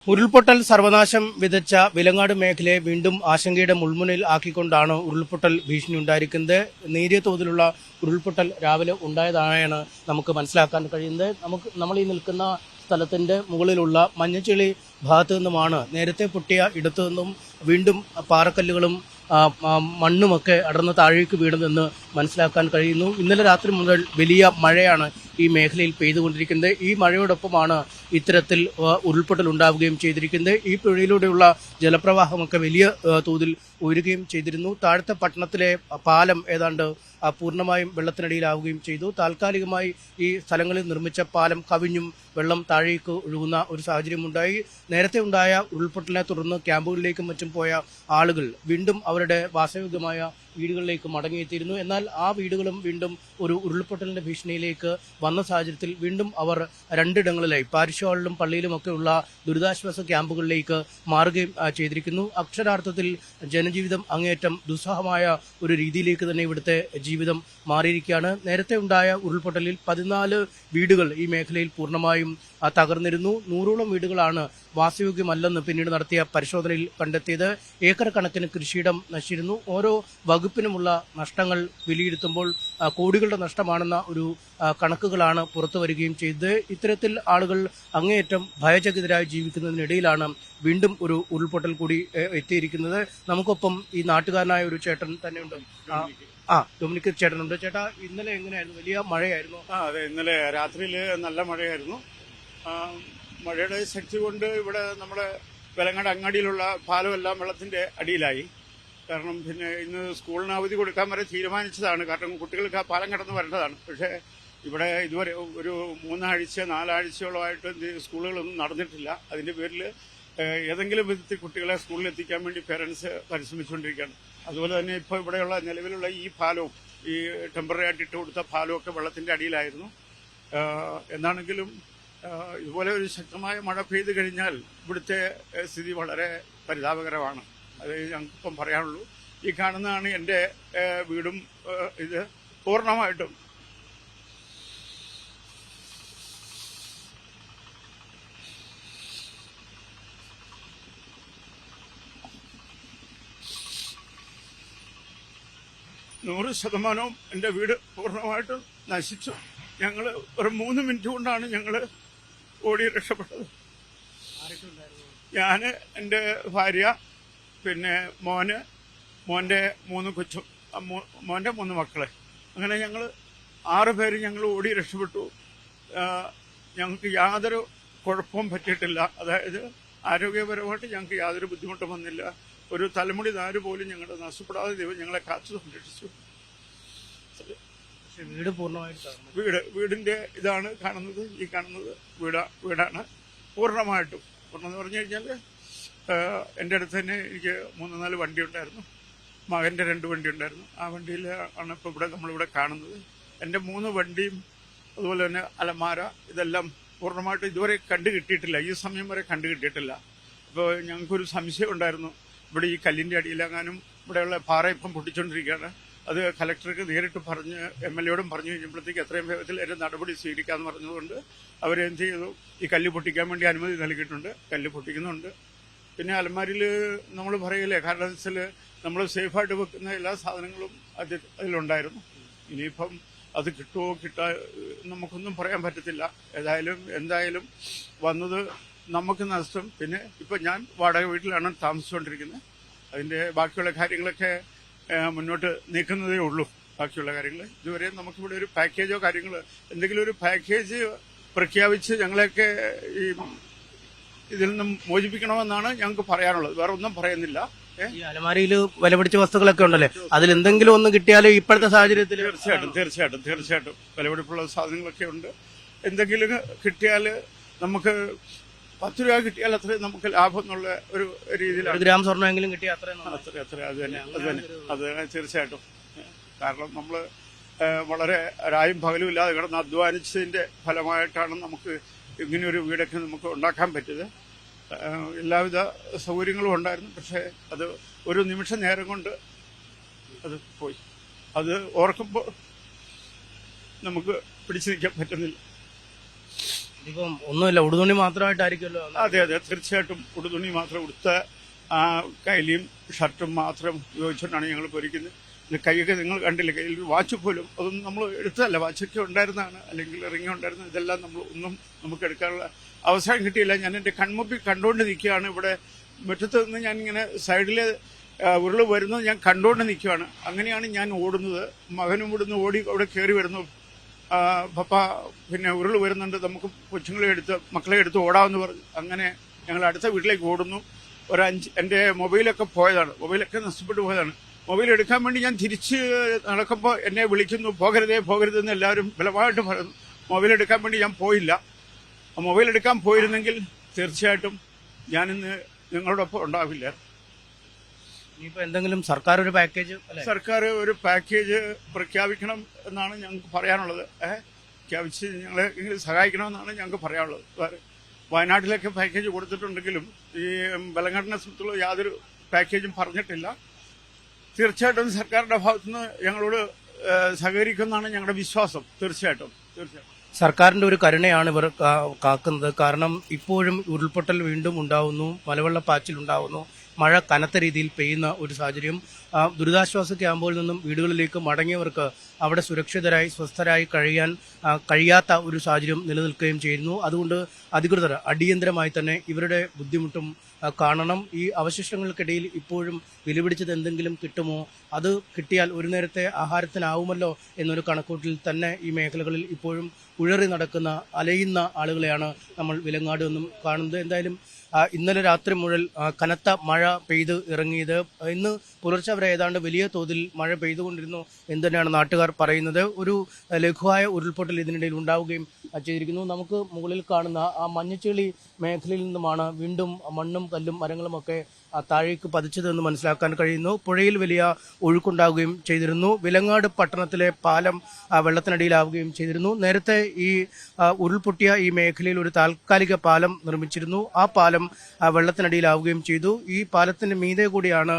ഉരുൾപൊട്ടൽ സർവനാശം വിതച്ച വിലങ്ങാട് മേഖലയെ വീണ്ടും ആശങ്കയുടെ മുൾമുനയിൽ ആക്കിക്കൊണ്ടാണ് ഉരുൾപൊട്ടൽ ഭീഷണി ഉണ്ടായിരിക്കുന്നത്. നേരിയ തോതിലുള്ള ഉരുൾപൊട്ടൽ രാവിലെ ഉണ്ടായതായാണ് നമുക്ക് മനസ്സിലാക്കാൻ കഴിയുന്നത്. നമ്മൾ ഈ നിൽക്കുന്ന സ്ഥലത്തിന്റെ മുകളിലുള്ള മഞ്ഞച്ചെളി ഭാഗത്തു നിന്നുമാണ് നേരത്തെ പൊട്ടിയ ഇടത്തു നിന്നും വീണ്ടും പാറക്കല്ലുകളും മണ്ണുമൊക്കെ അടർന്ന് താഴേക്ക് വീണതെന്ന് മനസ്സിലാക്കാൻ കഴിയുന്നു. ഇന്നലെ രാത്രി മുതൽ വലിയ മഴയാണ് ഈ മേഖലയിൽ പെയ്തുകൊണ്ടിരിക്കുന്നത്. ഈ മഴയോടൊപ്പമാണ് ഇത്തരത്തിൽ ഉരുൾപൊട്ടൽ ഉണ്ടാവുകയും ചെയ്തിരിക്കുന്നത്. ഈ പുഴയിലൂടെയുള്ള ജലപ്രവാഹമൊക്കെ വലിയ തോതിൽ ഉയരുകയും ചെയ്തിരുന്നു. താഴത്തെ പട്ടണത്തിലെ പാലം ഏതാണ്ട് പൂർണ്ണമായും വെള്ളത്തിനടിയിലാവുകയും ചെയ്തു. താൽക്കാലികമായി ഈ സ്ഥലങ്ങളിൽ നിർമ്മിച്ച പാലം കവിഞ്ഞും വെള്ളം താഴേക്ക് ഒഴുകുന്ന ഒരു സാഹചര്യമുണ്ടായി. നേരത്തെ ഉണ്ടായ ഉരുൾപൊട്ടലിനെ തുടർന്ന് ക്യാമ്പുകളിലേക്കും മറ്റും പോയ ആളുകൾ വീണ്ടും അവരുടെ വാസയോഗ്യമായ വീടുകളിലേക്ക് മടങ്ങിയെത്തിയിരുന്നു. എന്നാൽ ആ വീടുകളും വീണ്ടും ഒരു ഉരുൾപൊട്ടലിന്റെ ഭീഷണിയിലേക്ക് വന്ന സാഹചര്യത്തിൽ വീണ്ടും അവർ രണ്ടിടങ്ങളിലായി പാരിഷ് പള്ളിയിലുമൊക്കെ ഉള്ള ദുരിതാശ്വാസ ക്യാമ്പുകളിലേക്ക് മാറുകയും ചെയ്തിരിക്കുന്നു. അക്ഷരാർത്ഥത്തിൽ ജനജീവിതം അങ്ങേയറ്റം ദുസ്സഹമായ ഒരു രീതിയിലേക്ക് തന്നെ ഇവിടുത്തെ ജീവിതം മാറിയിരിക്കുകയാണ്. നേരത്തെ ഉണ്ടായ ഉരുൾപൊട്ടലിൽ 14 വീടുകൾ ഈ മേഖലയിൽ പൂർണ്ണമായും തകർന്നിരുന്നു. 100ഓളം വീടുകളാണ് വാസയോഗ്യമല്ലെന്ന് പിന്നീട് നടത്തിയ പരിശോധനയിൽ കണ്ടെത്തിയത്. ഏക്കർ കണക്കിന് കൃഷിയിടം നശിച്ചിരുന്നു. ഓരോ വകുപ്പിനുമുള്ള നഷ്ടങ്ങൾ വിലയിരുത്തുമ്പോൾ കോടികളുടെ നഷ്ടമാണെന്ന ഒരു കണക്കുകളാണ് പുറത്തു വരികയും ചെയ്തത്. ഇത്തരത്തിൽ ആളുകൾ അങ്ങേയറ്റം ഭയചകിതരായി ജീവിക്കുന്നതിനിടയിലാണ് വീണ്ടും ഒരു ഉരുൾപൊട്ടൽ കൂടി എത്തിയിരിക്കുന്നത്. നമുക്കൊപ്പം ഈ നാട്ടുകാരനായ ഒരു ചേട്ടൻ തന്നെയുണ്ട്. ഡൊമിനിക് ചേട്ടനുണ്ട്. ചേട്ടാ, ഇന്നലെ എങ്ങനെയായിരുന്നു? വലിയ മഴയായിരുന്നു. അതെ, ഇന്നലെ രാത്രിയിൽ നല്ല മഴയായിരുന്നു. മഴയുടെ ശക്തി കൊണ്ട് ഇവിടെ നമ്മുടെ വെലങ്ങാട് അങ്ങാടിയിലുള്ള പാലമെല്ലാം വെള്ളത്തിന്റെ അടിയിലായി. കാരണം പിന്നെ ഇന്ന് സ്കൂളിന് അവധി കൊടുക്കാൻ വരെ തീരുമാനിച്ചതാണ്. കാരണം കുട്ടികൾക്ക് ആ പാലം കടന്ന് വരേണ്ടതാണ്. പക്ഷേ ഇവിടെ ഇതുവരെ ഒരു 4 ആഴ്ചയോളമായിട്ട് സ്കൂളുകളൊന്നും നടന്നിട്ടില്ല. അതിന്റെ പേരിൽ ഏതെങ്കിലും വിധത്തിൽ കുട്ടികളെ സ്കൂളിൽ എത്തിക്കാൻ വേണ്ടി പേരൻസ് പരിശ്രമിച്ചുകൊണ്ടിരിക്കുകയാണ്. അതുപോലെ തന്നെ ഇപ്പോൾ ഇവിടെയുള്ള നിലവിലുള്ള ഈ പാലവും ഈ ടെമ്പററി ആയിട്ട് ഇട്ട് കൊടുത്ത പാലവും ഒക്കെ വെള്ളത്തിന്റെ അടിയിലായിരുന്നു. എന്താണെങ്കിലും ഇതുപോലെ ഒരു ശക്തമായ മഴ പെയ്തു കഴിഞ്ഞാൽ ഇവിടുത്തെ സ്ഥിതി വളരെ പരിതാപകരമാണ്. അത് ഞങ്ങൾക്കിപ്പം പറയാനുള്ളൂ. ഈ കാണുന്നതാണ് എൻ്റെ വീടും. ഇത് പൂർണ്ണമായിട്ടും %100 എൻ്റെ വീട് പൂർണ്ണമായിട്ടും നശിച്ചു. ഞങ്ങൾ ഒരു 3 മിനിറ്റ് കൊണ്ടാണ് ഞങ്ങൾ ഓടി രക്ഷപ്പെട്ടത്. ഞാൻ, എൻ്റെ ഭാര്യ, പിന്നെ മോൻ്റെ 3 മക്കളെ, അങ്ങനെ ഞങ്ങൾ 6 പേര് ഞങ്ങൾ ഓടി രക്ഷപ്പെട്ടു. ഞങ്ങൾക്ക് യാതൊരു കുഴപ്പവും പറ്റിയിട്ടില്ല. അതായത് ആരോഗ്യപരമായിട്ട് ഞങ്ങൾക്ക് യാതൊരു ബുദ്ധിമുട്ടും വന്നില്ല. ഒരു തലമുടി നാര് പോലും ഞങ്ങളുടെ നഷ്ടപ്പെടാതെ ദൈവം ഞങ്ങളെ കാത്തു സംരക്ഷിച്ചു. വീട് പൂർണ്ണമായിട്ട് വീടിന്റെ ഇതാണ് കാണുന്നത്. ഈ കാണുന്നത് വീടാണ് പൂർണ്ണമായിട്ടും. പൂർണ്ണം പറഞ്ഞു കഴിഞ്ഞാൽ എൻ്റെ അടുത്ത് തന്നെ എനിക്ക് 3-4 വണ്ടി ഉണ്ടായിരുന്നു. മകൻ്റെ 2 വണ്ടി ഉണ്ടായിരുന്നു. ആ വണ്ടിയിൽ ആണ് ഇപ്പോൾ നമ്മളിവിടെ കാണുന്നത്. എൻ്റെ 3 വണ്ടിയും അതുപോലെ തന്നെ അലമാര ഇതെല്ലാം പൂർണ്ണമായിട്ട് ഇതുവരെ കണ്ടുകിട്ടിയിട്ടില്ല. ഈ സമയം വരെ കണ്ടുകിട്ടിയിട്ടില്ല. ഇപ്പോൾ ഞങ്ങൾക്കൊരു സംശയം ഉണ്ടായിരുന്നു. ഇവിടെ ഈ കല്ലിന്റെ അടിയിലെങ്ങാനും ഇവിടെയുള്ള പാറ ഇപ്പം പൊട്ടിച്ചുകൊണ്ടിരിക്കുകയാണ്. അത് കലക്ടർക്ക് നേരിട്ട് പറഞ്ഞ് MLA-യോടും പറഞ്ഞു കഴിഞ്ഞപ്പോഴത്തേക്ക് എത്രയും വേഗത്തിൽ ഒരു നടപടി സ്വീകരിക്കാമെന്ന് പറഞ്ഞതുകൊണ്ട് അവരെന്ത് ചെയ്തു, ഈ കല്ല് പൊട്ടിക്കാൻ വേണ്ടി അനുമതി നൽകിയിട്ടുണ്ട്. കല്ല് പൊട്ടിക്കുന്നുണ്ട്. പിന്നെ അലമാരിൽ നമ്മൾ പറയില്ലേ, കാരണം വെച്ചാൽ നമ്മൾ സേഫായിട്ട് വെക്കുന്ന എല്ലാ സാധനങ്ങളും അതിലുണ്ടായിരുന്നു. ഇനിയിപ്പം അത് കിട്ടുമോ നമുക്കൊന്നും പറയാൻ പറ്റത്തില്ല. എന്തായാലും വന്നത് നമുക്ക് നഷ്ടം. പിന്നെ ഇപ്പം ഞാൻ വാടക വീട്ടിലാണ് താമസിച്ചുകൊണ്ടിരിക്കുന്നത്. അതിൻ്റെ ബാക്കിയുള്ള കാര്യങ്ങളൊക്കെ മുന്നോട്ട് നീക്കുന്നതേ ഉള്ളൂ. ബാക്കിയുള്ള കാര്യങ്ങൾ ഇതുവരെ നമുക്കിവിടെ ഒരു പാക്കേജോ എന്തെങ്കിലും ഒരു പാക്കേജ് പ്രഖ്യാപിച്ച് ഞങ്ങളെയൊക്കെ ഈ ഇതിൽ നിന്നും മോചിപ്പിക്കണമെന്നാണ് ഞങ്ങൾക്ക് പറയാനുള്ളത്. വേറെ ഒന്നും പറയുന്നില്ല. ഈ അലമാരിയിൽ വില പിടിച്ച വസ്തുക്കളൊക്കെ ഉണ്ടല്ലേ, അതിലെന്തെങ്കിലും ഒന്ന് കിട്ടിയാലും ഇപ്പോഴത്തെ സാഹചര്യത്തിൽ തീർച്ചയായിട്ടും വിലപിടിപ്പുള്ള സാധനങ്ങളൊക്കെ ഉണ്ട്. എന്തെങ്കിലും കിട്ടിയാൽ നമുക്ക് 10 രൂപ കിട്ടിയാൽ അത്രയും നമുക്ക് ലാഭം എന്നുള്ള ഒരു രീതിയിലാണ്. 1 ഗ്രാം സ്വർണ്ണമെങ്കിലും കിട്ടിയാൽ അത്ര അത് തന്നെ തീർച്ചയായിട്ടും. കാരണം നമ്മൾ വളരെ രായും പകലും ഇല്ലാതെ കിടന്ന് അധ്വാനിച്ചതിന്റെ ഫലമായിട്ടാണ് നമുക്ക് ഇങ്ങനെയൊരു വീടൊക്കെ നമുക്ക് ഉണ്ടാക്കാൻ പറ്റിയത്. എല്ലാവിധ സൗകര്യങ്ങളും ഉണ്ടായിരുന്നു. പക്ഷേ അത് ഒരു നിമിഷ നേരം കൊണ്ട് അത് പോയി. അത് ഓർക്കുമ്പോൾ നമുക്ക് പിടിച്ചു നിൽക്കാൻ പറ്റുന്നില്ല. ഇപ്പം ഒന്നുമില്ല, ഉടുതുണി മാത്രമായിട്ടായിരിക്കുമല്ലോ. അതെ അതെ, തീർച്ചയായിട്ടും ഉടുതുണി മാത്രം ഉടുത്ത കൈലിയും ഷർട്ടും മാത്രം ഉപയോഗിച്ചുകൊണ്ടാണ് ഞങ്ങൾ പൊരിക്കുന്നത്. ഇത് കൈയൊക്കെ നിങ്ങൾ കണ്ടില്ല, കയ്യിൽ ഒരു വാച്ച് പോലും അതൊന്നും നമ്മൾ എടുത്തതല്ല. വാച്ചൊക്കെ ഉണ്ടായിരുന്നതാണ്, അല്ലെങ്കിൽ റിങ് ഉണ്ടായിരുന്നത്. ഇതെല്ലാം നമ്മൾ ഒന്നും നമുക്ക് എടുക്കാനുള്ള അവസരം കിട്ടിയില്ല. ഞാൻ എൻ്റെ കൺമുമ്പിൽ കണ്ടുകൊണ്ട് നിൽക്കുകയാണ്. ഇവിടെ മുറ്റത്ത് നിന്ന് ഞാൻ ഇങ്ങനെ സൈഡിൽ ഉരുള് വരുന്നത് ഞാൻ കണ്ടുകൊണ്ട് നിൽക്കുകയാണ്. അങ്ങനെയാണ് ഞാൻ ഓടുന്നത്. മകനും ഇവിടുന്ന് ഓടി അവിടെ കയറി വരുന്നു. പപ്പ പിന്നെ ഉരുള് വരുന്നുണ്ട്, നമുക്ക് മക്കളെ എടുത്ത് ഓടാമെന്ന് പറഞ്ഞു. അങ്ങനെ ഞങ്ങൾ അടുത്ത വീട്ടിലേക്ക് ഓടുന്നു. എൻ്റെ മൊബൈലൊക്കെ പോയതാണ്, മൊബൈലൊക്കെ നഷ്ടപ്പെട്ടു പോയതാണ്. മൊബൈൽ എടുക്കാൻ വേണ്ടി ഞാൻ തിരിച്ച് നടക്കുമ്പോൾ എന്നെ വിളിക്കുന്നു, പോകരുതേ പോകരുതെന്ന് എല്ലാവരും ബലമായിട്ട് പറയുന്നു. മൊബൈൽ എടുക്കാൻ വേണ്ടി ഞാൻ പോയില്ല. മൊബൈൽ എടുക്കാൻ പോയിരുന്നെങ്കിൽ തീർച്ചയായിട്ടും ഞാനിന്ന് നിങ്ങളോടൊപ്പം ഉണ്ടാവില്ല. ഇനിയിപ്പോ എന്തെങ്കിലും സർക്കാർ ഒരു പാക്കേജ് സർക്കാർ ഒരു പാക്കേജ് പ്രഖ്യാപിക്കണം എന്നാണ് ഞങ്ങൾക്ക് പറയാനുള്ളത്. പ്രഖ്യാപിച്ച് ഞങ്ങളെ സഹായിക്കണമെന്നാണ് ഞങ്ങൾക്ക് പറയാനുള്ളത്. വയനാട്ടിലൊക്കെ പാക്കേജ് കൊടുത്തിട്ടുണ്ടെങ്കിലും ഈ വെലങ്ങാടിനെ സംബന്ധിച്ചുള്ള യാതൊരു പാക്കേജും പറഞ്ഞിട്ടില്ല. തീർച്ചയായിട്ടും സർക്കാരിന്റെ ഭാഗത്തുനിന്ന് ഞങ്ങളോട് സഹകരിക്കുമെന്നാണ് ഞങ്ങളുടെ വിശ്വാസം. തീർച്ചയായിട്ടും സർക്കാരിന്റെ ഒരു കരുണയാണ് ഇവർ കാക്കുന്നത്. കാരണം ഇപ്പോഴും ഉരുൾപൊട്ടൽ വീണ്ടും ഉണ്ടാവുന്നു, മലവെള്ളപ്പാച്ചിൽ ഉണ്ടാവുന്നു, മഴ കനത്ത രീതിയിൽ പെയ്യുന്ന ഒരു സാഹചര്യം. ദുരിതാശ്വാസ ക്യാമ്പുകളിൽ നിന്നും വീടുകളിലേക്ക് മടങ്ങിയവർക്ക് അവിടെ സുരക്ഷിതരായി സ്വസ്ഥരായി കഴിയാത്ത ഒരു സാഹചര്യം നിലനിൽക്കുകയും ചെയ്യുന്നു. അതുകൊണ്ട് അധികൃതർ അടിയന്തരമായി തന്നെ ഇവരുടെ ബുദ്ധിമുട്ടും കാണണം. ഈ അവശിഷ്ടങ്ങൾക്കിടയിൽ ഇപ്പോഴും വിലപിടിച്ചത് എന്തെങ്കിലും കിട്ടുമോ, അത് കിട്ടിയാൽ ഒരു നേരത്തെ ആഹാരത്തിനാവുമല്ലോ എന്നൊരു കണക്കൂട്ടിൽ തന്നെ ഈ മേഖലകളിൽ ഇപ്പോഴും ഉഴറി നടക്കുന്ന അലയുന്ന ആളുകളെയാണ് നമ്മൾ വിലങ്ങാട് നിന്നും കാണുന്നത്. എന്തായാലും ഇന്നലെ രാത്രി മുതൽ കനത്ത മഴ പെയ്ത് ഇറങ്ങിയത്. ഇന്ന് പുലർച്ചെ വരെ ഏതാണ്ട് വലിയ തോതിൽ മഴ പെയ്തുകൊണ്ടിരുന്നു എന്ന് തന്നെയാണ് നാട്ടുകാർ പറയുന്നത്. ഒരു ലഘുവായ ഉരുൾപൊട്ടൽ ഇതിനിടയിൽ ഉണ്ടാവുകയും ചെയ്തിരിക്കുന്നു. നമുക്ക് മുകളിൽ കാണുന്ന ആ മഞ്ഞച്ചെളി മേഖലയിൽ നിന്നുമാണ് വീണ്ടും മണ്ണും കല്ലും മരങ്ങളും ഒക്കെ താഴേക്ക് പതിച്ചതെന്ന് മനസ്സിലാക്കാൻ കഴിയുന്നു. പുഴയിൽ വലിയ ഒഴുക്കുണ്ടാവുകയും ചെയ്തിരുന്നു. വിലങ്ങാട് പട്ടണത്തിലെ പാലം വെള്ളത്തിനടിയിലാവുകയും ചെയ്തിരുന്നു. നേരത്തെ ഈ ഉരുൾപൊട്ടിയ ഈ മേഖലയിൽ ഒരു താൽക്കാലിക പാലം നിർമ്മിച്ചിരുന്നു. ആ പാലം വെള്ളത്തിനടിയിലാവുകയും ചെയ്തു. ഈ പാലത്തിന്റെ മീതെ കൂടിയാണ്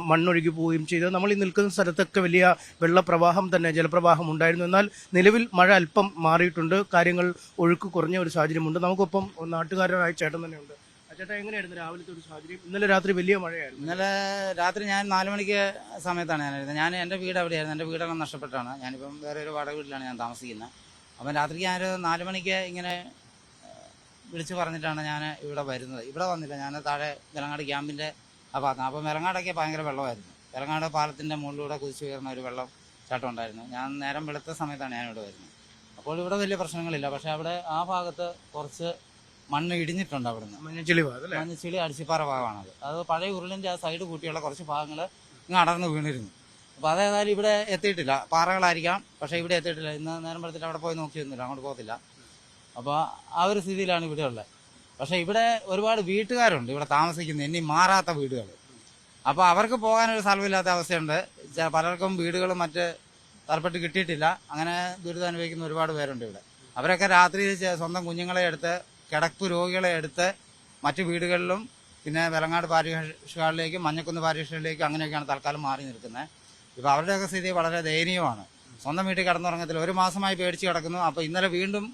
മണ്ണൊഴുകി പോവുകയും ചെയ്തത്. നമ്മൾ ഈ നിൽക്കുന്ന സ്ഥലത്തൊക്കെ വലിയ വെള്ളപ്രവാഹം തന്നെ, ജലപ്രവാഹം ഉണ്ടായിരുന്നു. എന്നാൽ നിലവിൽ മഴ അല്പം മാറിയിട്ടുണ്ട്, കാര്യങ്ങൾ ഒഴുക്ക് കുറഞ്ഞ ഒരു സാഹചര്യമുണ്ട്. നമുക്കൊപ്പം നാട്ടുകാരനായ ചേട്ടൻ തന്നെയുണ്ട്. ചേട്ടാ, എങ്ങനെയായിരുന്നു രാവിലത്തെ ഒരു സാഹചര്യം? ഇന്നലെ രാത്രി വലിയ മഴയായിരുന്നു. ഇന്നലെ രാത്രി ഞാൻ 4 മണിക്ക് സമയത്താണ് ഞാൻ എൻ്റെ വീട് അവിടെയായിരുന്നു. എൻ്റെ വീടൊക്കെ നഷ്ടപ്പെട്ടാണ്. ഞാനിപ്പം വേറെ ഒരു വാടക വീട്ടിലാണ് ഞാൻ താമസിക്കുന്നത്. അപ്പം രാത്രിക്ക് ഞാനൊരു 4 മണിക്ക് ഇങ്ങനെ വിളിച്ച് പറഞ്ഞിട്ടാണ് ഞാൻ ഇവിടെ വരുന്നത്. ഇവിടെ വന്നില്ല, ഞാൻ താഴെ വെലങ്ങാട് ക്യാമ്പിൻ്റെ ആ ഭാഗത്താണ്. അപ്പം വെലങ്ങാടൊക്കെ ഭയങ്കര വെള്ളമായിരുന്നു. വെലങ്ങാട് പാലത്തിൻ്റെ മുകളിലൂടെ കുതിച്ചു ഉയർന്ന ഒരു വെള്ളം ചാട്ടം ഉണ്ടായിരുന്നു. ഞാൻ നേരം വെളുത്ത സമയത്താണ് ഞാനിവിടെ വരുന്നത്. അപ്പോൾ ഇവിടെ വലിയ പ്രശ്നങ്ങളില്ല. പക്ഷേ അവിടെ ആ ഭാഗത്ത് കുറച്ച് മണ്ണ് ഇടിഞ്ഞിട്ടുണ്ട്. അവിടുന്ന് മഞ്ഞച്ചിളി അടിച്ചിപ്പാറ ഭാഗമാണത്. അത് പഴയ ഉരുളിൻ്റെ ആ സൈഡ് കൂട്ടിയുള്ള കുറച്ച് ഭാഗങ്ങൾ ഇങ്ങ് അടർന്ന് വീണിരുന്നു. അപ്പോൾ അതേതായാലും ഇവിടെ എത്തിയിട്ടില്ല. പാറകളായിരിക്കാം, പക്ഷേ ഇവിടെ എത്തിയിട്ടില്ല. ഇന്ന് നേരം വെളുത്തിട്ട് അവിടെ പോയി നോക്കിയൊന്നുമില്ല, അങ്ങോട്ട് പോകത്തില്ല. അപ്പോൾ ആ ഒരു സ്ഥിതിയിലാണ് ഇവിടെ ഉള്ളത്. പക്ഷേ ഇവിടെ ഒരുപാട് വീട്ടുകാരുണ്ട് ഇവിടെ താമസിക്കുന്നത്, ഇനി മാറാത്ത വീടുകൾ. അപ്പോൾ അവർക്ക് പോകാനൊരു സ്ഥലമില്ലാത്ത അവസ്ഥയുണ്ട്. പലർക്കും വീടുകളും മറ്റ് തലപ്പെട്ട് കിട്ടിയിട്ടില്ല. അങ്ങനെ ദുരിതം അനുഭവിക്കുന്ന ഒരുപാട് പേരുണ്ട് ഇവിടെ. അവരൊക്കെ രാത്രി സ്വന്തം കുഞ്ഞുങ്ങളെ എടുത്ത്, കിടപ്പ് രോഗികളെ എടുത്ത് മറ്റു വീടുകളിലും പിന്നെ വെലങ്ങാട് പാരിഷ് ഹാളിലേക്കും മഞ്ഞക്കുന്ന് പാരിഷ് ഹാളിലേക്കും അങ്ങനെയൊക്കെയാണ് തൽക്കാലം മാറി നിൽക്കുന്നത്. ഇപ്പോൾ അവരുടെയൊക്കെ സ്ഥിതി വളരെ ദയനീയമാണ്. സ്വന്തം വീട്ടിൽ കിടന്നുറങ്ങത്തില്ല. 1 മാസമായി പേടിച്ച് കിടക്കുന്നു. അപ്പോൾ ഇന്നലെ വീണ്ടും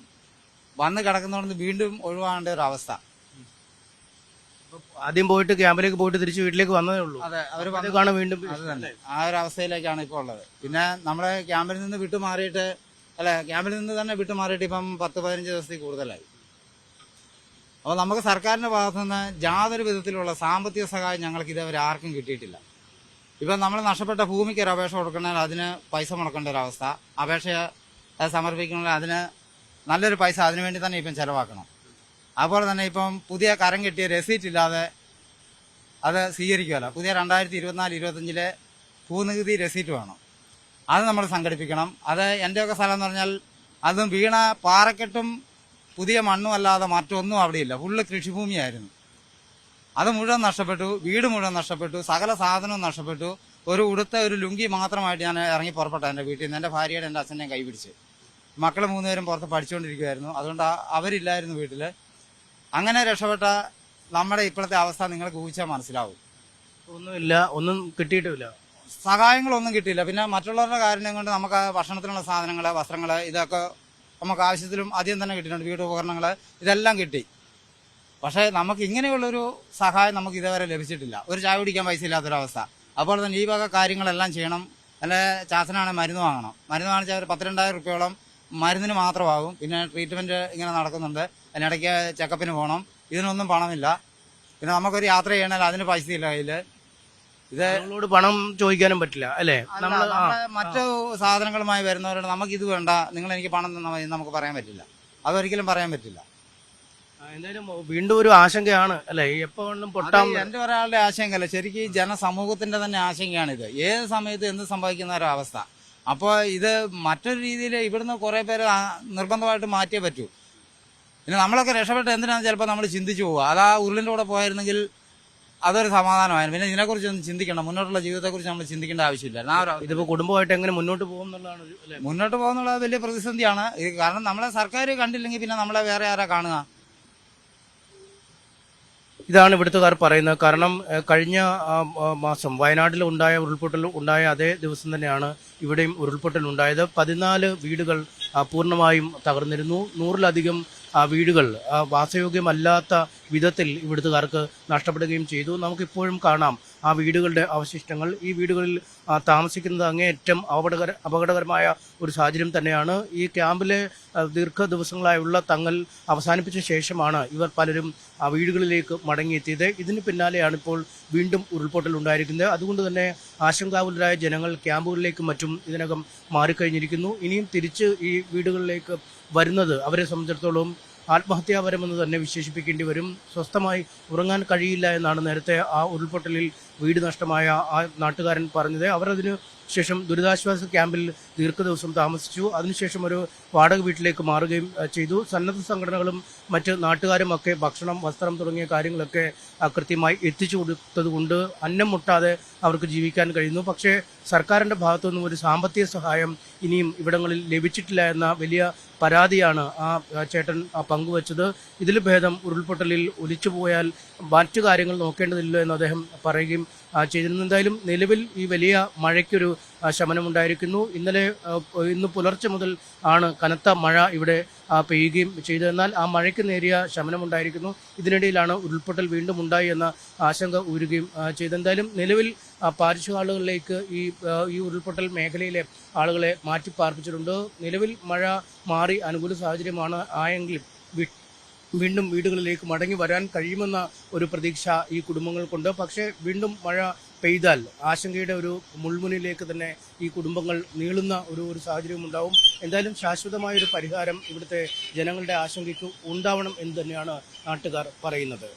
വന്ന് കിടക്കുന്നതുകൊണ്ട് വീണ്ടും ഒഴിവാകേണ്ട ഒരു അവസ്ഥ. ആദ്യം പോയിട്ട് ക്യാമ്പിലേക്ക് പോയിട്ട് തിരിച്ച് വീട്ടിലേക്ക് വന്നതേ ഉള്ളൂ. അതെ, അവർ കാണാൻ വീണ്ടും അത് തന്നെ ആ ഒരു അവസ്ഥയിലേക്കാണ് ഇപ്പോൾ ഉള്ളത്. പിന്നെ നമ്മളെ ക്യാമ്പിൽ നിന്ന് വിട്ടുമാറിയിട്ട് ക്യാമ്പിൽ നിന്ന് തന്നെ വിട്ടുമാറിയിട്ട് ഇപ്പം 10-15 ദിവസത്തിൽ കൂടുതലായി. അപ്പോൾ നമുക്ക് സർക്കാരിൻ്റെ ഭാഗത്തുനിന്ന് യാതൊരു വിധത്തിലുള്ള സാമ്പത്തിക സഹായം ഞങ്ങൾക്ക് ഇതുവരെ ആർക്കും കിട്ടിയിട്ടില്ല. ഇപ്പം നമ്മൾ നഷ്ടപ്പെട്ട ഭൂമിക്ക് ഒരു അപേക്ഷ കൊടുക്കണമെങ്കിൽ അതിന് പൈസ മുടക്കേണ്ട ഒരു അവസ്ഥ. അപേക്ഷ സമർപ്പിക്കണമെങ്കിൽ അതിന് നല്ലൊരു പൈസ അതിനുവേണ്ടി തന്നെ ഇപ്പം ചിലവാക്കണം. അതുപോലെ തന്നെ ഇപ്പം പുതിയ കരം കെട്ടിയ രസീറ്റ് ഇല്ലാതെ അത് സ്വീകരിക്കുമല്ലോ. പുതിയ 2024-25 ഭൂനികുതി രസീറ്റ് വേണം. അത് നമ്മൾ സംഘടിപ്പിക്കണം. അത് എൻ്റെയൊക്കെ സ്ഥലം എന്ന് പറഞ്ഞാൽ അതും വീണ പാറക്കെട്ടും പുതിയ മണ്ണും അല്ലാതെ മറ്റൊന്നും അവിടെയില്ല. ഫുള്ള് കൃഷിഭൂമിയായിരുന്നു. അത് മുഴുവൻ നഷ്ടപ്പെട്ടു. വീട് മുഴുവൻ നഷ്ടപ്പെട്ടു. സകല സാധനവും നഷ്ടപ്പെട്ടു. ഒരു ഉടുത്ത ഒരു ലുങ്കി മാത്രമായിട്ട് ഞാൻ ഇറങ്ങി പുറപ്പെട്ട എൻ്റെ വീട്ടിൽ നിന്ന്. എൻ്റെ ഭാര്യയുടെ എൻ്റെ അച്ഛനെയും കൈപിടിച്ച്. മക്കൾ 3 പേരും പുറത്ത് പഠിച്ചുകൊണ്ടിരിക്കുമായിരുന്നു. അതുകൊണ്ട് അവരില്ലായിരുന്നു വീട്ടിൽ. അങ്ങനെ രക്ഷപ്പെട്ട നമ്മുടെ ഇപ്പോഴത്തെ അവസ്ഥ നിങ്ങൾക്ക് ഊഹിച്ചാൽ മനസ്സിലാവും. ഒന്നുമില്ല, ഒന്നും കിട്ടിയിട്ടുമില്ല, സഹായങ്ങളൊന്നും കിട്ടിയില്ല. പിന്നെ മറ്റുള്ളവരുടെ കാര്യം കൊണ്ട് നമുക്ക് ഭക്ഷണത്തിനുള്ള സാധനങ്ങൾ, വസ്ത്രങ്ങൾ ഇതൊക്കെ നമുക്ക് ആവശ്യത്തിലും ആദ്യം തന്നെ കിട്ടിയിട്ടുണ്ട്. വീട് ഉപകരണങ്ങൾ ഇതെല്ലാം കിട്ടി. പക്ഷേ നമുക്ക് ഇങ്ങനെയുള്ളൊരു സഹായം നമുക്ക് ഇതുവരെ ലഭിച്ചിട്ടില്ല. ഒരു ചായ കുടിക്കാൻ പൈസ ഇല്ലാത്തൊരവസ്ഥ. അപ്പോൾ തന്നെ ഈ വക കാര്യങ്ങളെല്ലാം ചെയ്യണം. അല്ലെ ചാച്ചനാണെങ്കിൽ മരുന്ന് വാങ്ങണം. മരുന്ന് വാങ്ങിച്ചാൽ ഒരു 12,000 റുപ്യോളം മരുന്നിന് മാത്രമാകും. പിന്നെ ട്രീറ്റ്മെൻറ്റ് ഇങ്ങനെ നടക്കുന്നുണ്ട്. അതിനിടയ്ക്ക് ചെക്കപ്പിന് പോകണം. ഇതിനൊന്നും പണമില്ല. പിന്നെ നമുക്കൊരു യാത്ര ചെയ്യണമെങ്കിൽ അതിന് പൈസ ഇല്ല കയ്യിൽ. ഇത് നമ്മളോട് പണം ചോദിക്കാനും പറ്റില്ല അല്ലേ? നമ്മള് മറ്റു സാധനങ്ങളുമായി വരുന്നവരോട് നമുക്ക് ഇത് വേണ്ട, നിങ്ങൾ എനിക്ക് പണം തന്നാൽ മതി നമുക്ക് പറയാൻ പറ്റില്ല. അതൊരിക്കലും പറയാൻ പറ്റില്ല. എന്തായാലും വീണ്ടും ഒരു ആശങ്കയാണ് അല്ലെ? എപ്പോ വേണം പൊട്ടാം. എന്റെ ഒരാളുടെ ആശങ്കയല്ല, ശരിക്കും ഈ ജനസമൂഹത്തിന്റെ തന്നെ ആശങ്കയാണിത്. ഏത് സമയത്ത് എന്ത് സംഭവിക്കുന്ന ഒരവസ്ഥ. അപ്പോൾ ഇത് മറ്റൊരു രീതിയിൽ ഇവിടുന്ന് കുറെ പേര് നിർബന്ധമായിട്ട് മാറ്റിയേ പറ്റൂ. പിന്നെ നമ്മളൊക്കെ രക്ഷപ്പെട്ട് എന്തിനാണെന്ന് ചിലപ്പോൾ നമ്മൾ ചിന്തിച്ചു പോകുക. അത് ആ ഉരുളിൻ്റെ കൂടെ പോയിരുന്നെങ്കിൽ അതൊരു സമാധാനമായിരുന്നു. പിന്നെ ഇതിനെക്കുറിച്ച് ഒന്നും ചിന്തിക്കണം. മുന്നോട്ടുള്ള ജീവിതത്തെക്കുറിച്ച് നമ്മൾ ചിന്തിക്കേണ്ട ആവശ്യമില്ല. ഇതിപ്പോ കുടുംബമായിട്ട് എങ്ങനെ മുന്നോട്ട് പോകും എന്നുള്ളതാണ് അല്ലേ? മുന്നോട്ട് പോകുന്നുള്ളത് വലിയ പ്രതിസന്ധിയാണ്. ഇത് കാരണം നമ്മളെ സർക്കാർ കണ്ടില്ലെങ്കിൽ പിന്നെ നമ്മളെ വേറെ ആരാ കാണുക? ഇതാണ് ഇവിടുത്തുകാർ പറയുന്നത്. കാരണം കഴിഞ്ഞ മാസം വയനാട്ടിൽ ഉണ്ടായ ഉരുൾപൊട്ടൽ ഉണ്ടായ അതേ ദിവസം തന്നെയാണ് ഇവിടെയും ഉരുൾപൊട്ടൽ ഉണ്ടായത്. 14 വീടുകൾ പൂർണ്ണമായും തകർന്നിരുന്നു. 100-ലധികം വീടുകൾ വാസയോഗ്യമല്ലാത്ത വിധത്തിൽ ഇവിടുത്തുകാർക്ക് നഷ്ടപ്പെടുകയും ചെയ്തു. നമുക്കിപ്പോഴും കാണാം ആ വീടുകളുടെ അവശിഷ്ടങ്ങൾ. ഈ വീടുകളിൽ താമസിക്കുന്നത് അങ്ങേയറ്റം അപകടകരമായ ഒരു സാഹചര്യം തന്നെയാണ്. ഈ ക്യാമ്പിലെ ദീർഘ ദിവസങ്ങളായുള്ള തങ്ങൽ അവസാനിപ്പിച്ച ശേഷമാണ് ഇവർ പലരും ആ വീടുകളിലേക്ക് മടങ്ങിയെത്തിയത്. ഇതിന് പിന്നാലെയാണ് ഇപ്പോൾ വീണ്ടും ഉരുൾപൊട്ടൽ ഉണ്ടായിരിക്കുന്നത്. അതുകൊണ്ട് തന്നെ ആശങ്കാകുലരായ ജനങ്ങൾ ക്യാമ്പുകളിലേക്കും മറ്റും ഇതിനകം മാറിക്കഴിഞ്ഞിരിക്കുന്നു. ഇനിയും തിരിച്ച് ഈ വീടുകളിലേക്ക് വരുന്നത് അവരെ സംബന്ധിച്ചിടത്തോളം ആത്മഹത്യാപരമെന്ന് തന്നെ വിശേഷിപ്പിക്കേണ്ടി വരും. സ്വസ്ഥമായി ഉറങ്ങാൻ കഴിയില്ല എന്നാണ് നേരത്തെ ആ ഉരുൾപൊട്ടലിൽ വീട് നഷ്ടമായ ആ നാട്ടുകാരൻ പറഞ്ഞത്. അവർ അതിന് ശേഷം ദുരിതാശ്വാസ ക്യാമ്പിൽ ദീർഘദിവസം താമസിച്ചു. അതിനുശേഷം ഒരു വാടക വീട്ടിലേക്ക് മാറുകയും ചെയ്തു. സന്നദ്ധ സംഘടനകളും മറ്റ് നാട്ടുകാരും ഒക്കെ ഭക്ഷണം, വസ്ത്രം തുടങ്ങിയ കാര്യങ്ങളൊക്കെ കൃത്യമായി എത്തിച്ചു കൊടുത്തതുകൊണ്ട് അന്നം മുട്ടാതെ അവർക്ക് ജീവിക്കാൻ കഴിയുന്നു. പക്ഷേ സർക്കാരിൻ്റെ ഭാഗത്തുനിന്നും ഒരു സാമ്പത്തിക സഹായം ഇനിയും ഇവിടങ്ങളിൽ ലഭിച്ചിട്ടില്ല എന്ന വലിയ പരാതിയാണ് ആ ചേട്ടൻ പങ്കുവച്ചത്. ഇതിൽ ഭേദം ഉരുൾപൊട്ടലിൽ ഒലിച്ചുപോയാൽ മറ്റു കാര്യങ്ങൾ നോക്കേണ്ടതില്ല എന്ന് അദ്ദേഹം പറയുകയും ചെയ്തിരുന്നു. എന്തായാലും നിലവിൽ ഈ വലിയ മഴയ്ക്കൊരു ശമനമുണ്ടായിരിക്കുന്നു. ഇന്ന് പുലർച്ചെ മുതൽ ആണ് കനത്ത മഴ ഇവിടെ പെയ്യുകയും ചെയ്തതെന്നാൽ ആ മഴയ്ക്ക് നേരിയ ശമനമുണ്ടായിരിക്കുന്നു. ഇതിനിടയിലാണ് ഉരുൾപൊട്ടൽ വീണ്ടും ഉണ്ടായി എന്ന ആശങ്ക ഉയരുകയും ചെയ്തത്. എന്തായാലും നിലവിൽ പാരിശുഹാളുകളിലേക്ക് ഈ ഉരുൾപൊട്ടൽ മേഖലയിലെ ആളുകളെ മാറ്റി പാർപ്പിച്ചിട്ടുണ്ട്. നിലവിൽ മഴ മാറി അനുകൂല സാഹചര്യമാണ് ആയെങ്കിലും വീണ്ടും വീടുകളിലേക്ക് മടങ്ങി വരാൻ കഴിയുമെന്ന ഒരു പ്രതീക്ഷ ഈ കുടുംബങ്ങൾക്കുണ്ട്. പക്ഷേ വീണ്ടും മഴ പെയ്താൽ ആശങ്കയുടെ ഒരു മുൾമുനിലേക്ക് തന്നെ ഈ കുടുംബങ്ങൾ നീളുന്ന ഒരു സാഹചര്യം ഉണ്ടാവും. എന്തായാലും ശാശ്വതമായ ഒരു പരിഹാരം ഇവിടുത്തെ ജനങ്ങളുടെ ആശങ്കയ്ക്ക് ഉണ്ടാവണം എന്ന് തന്നെയാണ് നാട്ടുകാർ പറയുന്നത്.